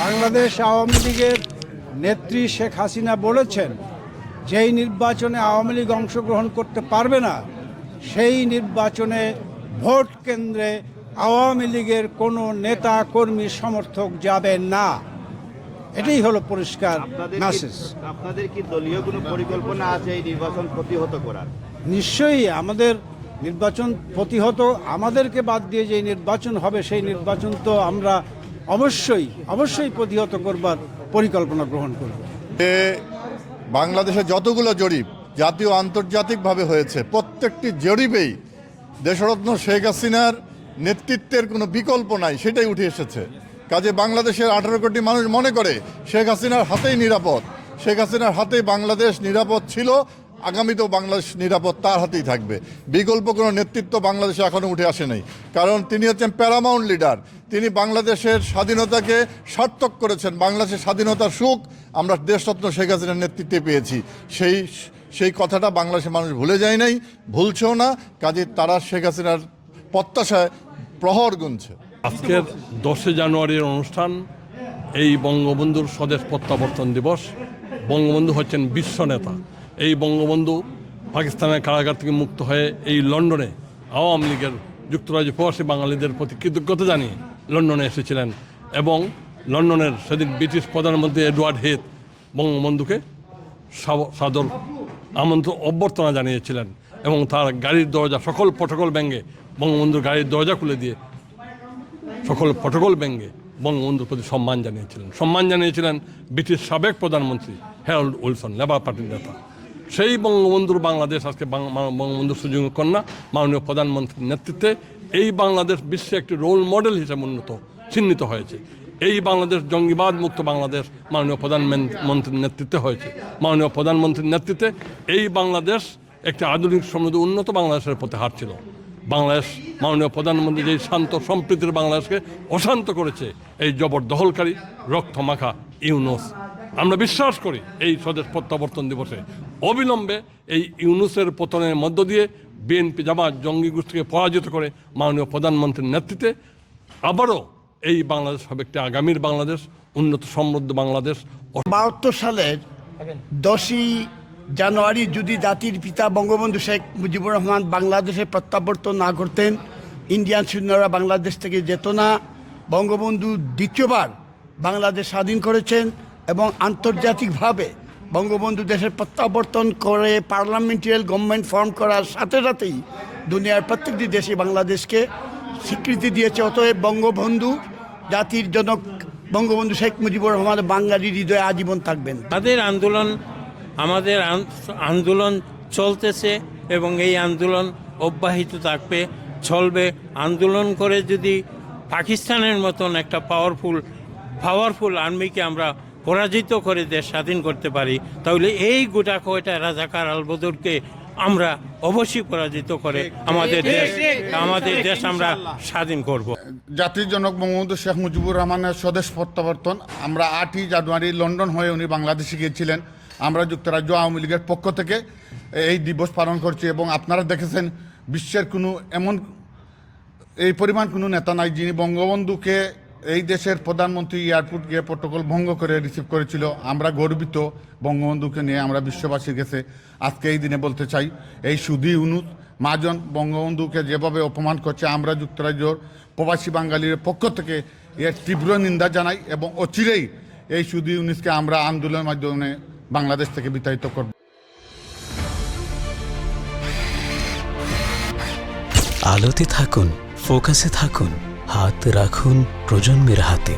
বাংলাদেশ আওয়ামী লীগের নেত্রী শেখ হাসিনা বলেছেন, যেই নির্বাচনে আওয়ামী লীগ অংশগ্রহণ করতে পারবে না সেই নির্বাচনে ভোট কেন্দ্রে আওয়ামী লীগের কোনো নেতা কর্মী সমর্থক যাবেন না। এটাই হলো পরিষ্কার মেসেজ। আপনাদের কি দলীয় কোনো পরিকল্পনা আছে এই নির্বাচন প্রতিহত করার? নিশ্চয়ই আমাদের নির্বাচন প্রতিহত, আমাদেরকে বাদ দিয়ে যে নির্বাচন হবে সেই নির্বাচন তো আমরা অবশ্যই প্রতিহত করবার পরিকল্পনা গ্রহণ করব। বাংলাদেশে যতগুলো জরিপ জাতীয় আন্তর্জাতিকভাবে হয়েছে, প্রত্যেকটি জরিপেই দেশরত্ন শেখ হাসিনার নেতৃত্বের কোনো বিকল্প নাই, সেটাই উঠে এসেছে। কাজে বাংলাদেশের 18 কোটি মানুষ মনে করে শেখ হাসিনার হাতেই নিরাপদ। শেখ হাসিনার হাতেই বাংলাদেশ নিরাপদ ছিল, আগামীতেও বাংলাদেশ নিরাপদ তার হাতেই থাকবে। বিকল্প কোনো নেতৃত্ব বাংলাদেশে এখনও উঠে আসে নাই, কারণ তিনি হচ্ছেন প্যারামাউন্ট লিডার। তিনি বাংলাদেশের স্বাধীনতাকে সার্থক করেছেন। বাংলাদেশের স্বাধীনতার সুখ আমরা দেশরত্ন শেখ হাসিনার নেতৃত্বে পেয়েছি। সেই কথাটা বাংলাদেশের মানুষ ভুলে যায় নাই, ভুলছেও না। কাজে তারা শেখ হাসিনার প্রত্যাশায় প্রহর গুনছে। আজকের 10 জানুয়ারির অনুষ্ঠান, এই বঙ্গবন্ধুর স্বদেশ প্রত্যাবর্তন দিবস। বঙ্গবন্ধু হচ্ছেন বিশ্ব নেতা। এই বঙ্গবন্ধু পাকিস্তানের কারাগার থেকে মুক্ত হয়ে এই লন্ডনে আওয়ামী লীগের যুক্তরাজ্য প্রবাসী বাঙালিদের প্রতি কৃতজ্ঞতা জানিয়ে লন্ডনে এসেছিলেন এবং লন্ডনের সেদিন ব্রিটিশ প্রধানমন্ত্রী এডওয়ার্ড হেথ বঙ্গবন্ধুকে সাদর আমন্ত্রণ অভ্যর্থনা জানিয়েছিলেন এবং তার গাড়ির দরজা সকল প্রটোকল ভেঙে বঙ্গবন্ধুর গাড়ির দরজা খুলে দিয়ে সকল প্রটোকল ভেঙে বঙ্গবন্ধুর প্রতি সম্মান জানিয়েছিলেন ব্রিটিশ সাবেক প্রধানমন্ত্রী হ্যারল্ড উইলসন, লেবার পার্টির নেতা। সেই বঙ্গবন্ধুর বাংলাদেশ আজকে বঙ্গবন্ধুর সুযোগ্য কন্যা মাননীয় প্রধানমন্ত্রীর নেতৃত্বে এই বাংলাদেশ বিশ্বে একটি রোল মডেল হিসেবে চিহ্নিত হয়েছে। এই বাংলাদেশ জঙ্গিবাদ মুক্ত বাংলাদেশ মাননীয় প্রধানমন্ত্রীর নেতৃত্বে হয়েছে। মাননীয় প্রধানমন্ত্রীর নেতৃত্বে এই বাংলাদেশ একটি আধুনিক সমৃদ্ধ উন্নত বাংলাদেশের পথে হাঁটছিল। বাংলাদেশ মাননীয় প্রধানমন্ত্রী যেই শান্ত সম্প্রীতির বাংলাদেশকে অশান্ত করেছে এই জবরদখলকারী রক্তমাখা ইউনুস। আমরা বিশ্বাস করি এই স্বদেশ প্রত্যাবর্তন দিবসে অবিলম্বে এই ইউনুসের পতনের মধ্য দিয়ে বিএনপি জামাত জঙ্গি গোষ্ঠীকে পরাজিত করে মাননীয় প্রধানমন্ত্রীর নেতৃত্বে আবারও এই বাংলাদেশ হবে একটি আগামীর বাংলাদেশ, উন্নত সমৃদ্ধ বাংলাদেশ। 72 সালের 10ই জানুয়ারি যদি জাতির পিতা বঙ্গবন্ধু শেখ মুজিবুর রহমান বাংলাদেশে প্রত্যাবর্তন না করতেন, ইন্ডিয়ান সৈন্যরা বাংলাদেশ থেকে যেত না। বঙ্গবন্ধু দ্বিতীয়বার বাংলাদেশ স্বাধীন করেছেন এবং আন্তর্জাতিকভাবে বঙ্গবন্ধু দেশের প্রত্যাবর্তন করে পার্লামেন্টারি গভর্নমেন্ট ফর্ম করার সাথে সাথেই দুনিয়ার প্রত্যেকটি দেশে বাংলাদেশকে স্বীকৃতি দিয়েছে। অতএব বঙ্গবন্ধু জাতির জনক বঙ্গবন্ধু শেখ মুজিবুর রহমান বাঙালির হৃদয়ে আজীবন থাকবেন। আমাদের আন্দোলন চলতেছে এবং এই আন্দোলন অব্যাহত থাকবে, চলবে। আন্দোলন করে যদি পাকিস্তানের মতন একটা পাওয়ারফুল আর্মিকে আমরা পরাজিত করে দেশ স্বাধীন করতে পারি, তাহলে এই গোটা কয়টা রাজাকার আলবদরকে আমরা অবশ্যই পরাজিত করে আমাদের দেশ আমরা স্বাধীন করব। জাতির জনক বঙ্গবন্ধু শেখ মুজিবুর রহমানের স্বদেশ প্রত্যাবর্তন, আমরা 8ই জানুয়ারি লন্ডন হয়ে উনি বাংলাদেশে গিয়েছিলেন। আমরা যুক্তরাজ্য আওয়ামী লীগের পক্ষ থেকে এই দিবস পালন করছি এবং আপনারা দেখেছেন বিশ্বের এই পরিমাণ কোনো নেতা নাই যিনি বঙ্গবন্ধুকে এই দেশের প্রধানমন্ত্রী এয়ারপোর্ট গিয়ে প্রটোকল ভঙ্গ করে রিসিভ করেছিল। আমরা গর্বিত বঙ্গবন্ধুকে নিয়ে, আমরা বিশ্ববাসীর কাছে আজকে এই দিনে বলতে চাই, এই সুধী ইউনুস মহাজন বঙ্গবন্ধুকে যেভাবে অপমান করছে, আমরা যুক্তরাজ্যর প্রবাসী বাঙালির পক্ষ থেকে এর তীব্র নিন্দা জানাই এবং অচিরেই এই সুধী ইউনুসকে আমরা আন্দোলনের মাধ্যমে বাংলাদেশ থেকে বিতাড়িত করব। আলোতে থাকুন, ফোকাসে থাকুন, হাত রাখুন প্রজন্মের হাতে।